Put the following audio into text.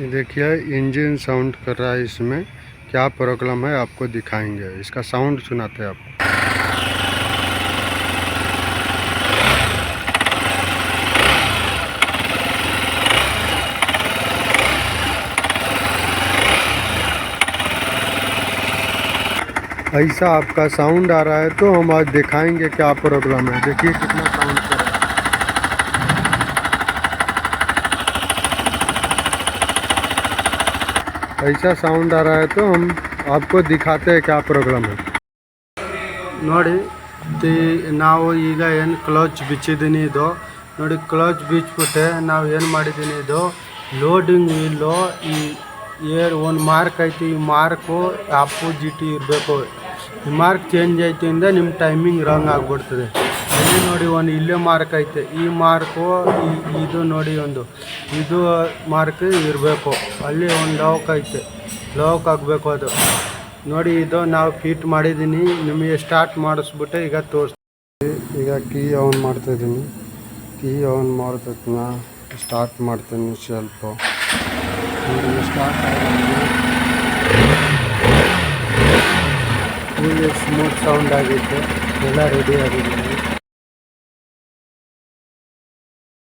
ये देखिए engine sound कर रहा है। इसमें क्या प्रॉब्लम है आपको दिखाएंगे। इसका साउंड सुनाते हैं आपको। ऐसा आपका साउंड आ रहा है तो हम आज दिखाएंगे क्या प्रॉब्लम है। देखिए कितना साउंड कर रहा है। ऐसा साउंड आ रहा है तो हम आपको दिखाते हैं क्या प्रॉब्लम है। ನೋಡಿ ನಾವು ಈಗ ಏನು ಕ್ಲಚ್ ಬಿಚ್ಚಿದ್ದೀನಿ ಇದು ನೋಡಿ ಕ್ಲಚ್ ಬಿಚ್ಚಿಬಿಟ್ಟೆ ನಾವು ಏನು ಮಾಡಿದ್ದೀನಿ ಇದು ಲೋಡಿಂಗ್ ವೀಲು ಈ ಒಂದು ಮಾರ್ಕ್ ಐತಿ ಈ ಮಾರ್ಕು ಆಪೋಸಿಟ್ ಇರಬೇಕು ಈ ಮಾರ್ಕ್ ಚೇಂಜ್ ಆಯ್ತಿಂದ ನಿಮ್ಮ ಟೈಮಿಂಗ್ ರಾಂಗ್ ಆಗಿಬಿಡ್ತದೆ ಇಲ್ಲಿ ನೋಡಿ ಒಂದು ಇಲ್ಲೇ ಮಾರ್ಕ್ ಐತೆ ಈ ಮಾರ್ಕು ಇದು ನೋಡಿ ಒಂದು ಇದು ಮಾರ್ಕ್ ಇರಬೇಕು ಅಲ್ಲಿ ಒಂದು ಲಾಕ್ ಐತೆ ಲಾಕ್ ಆಗಬೇಕು ಅದು ನೋಡಿ ಇದು ನಾವು ಫಿಟ್ ಮಾಡಿದ್ದೀನಿ ನಿಮಗೆ ಸ್ಟಾರ್ಟ್ ಮಾಡಿಸ್ಬಿಟ್ಟು ಈಗ ತೋರಿಸ್ತೀನಿ ಈಗ ಕೀ ಆನ್ ಮಾಡ್ತಾಯಿದ್ದೀನಿ ಕೀ ಆನ್ ಮಾಡ್ತೈತಿ ನಾ ಸ್ಟಾರ್ಟ್ ಮಾಡ್ತೀನಿ ಸ್ವಲ್ಪ ಸ್ಟಾರ್ಟ್ ಫುಲ್ ಸ್ಮೂತ್ ಸೌಂಡ್ ಆಗೈತೆ ಎಲ್ಲ ರೆಡಿ ಆಗಿದ್ದೀನಿ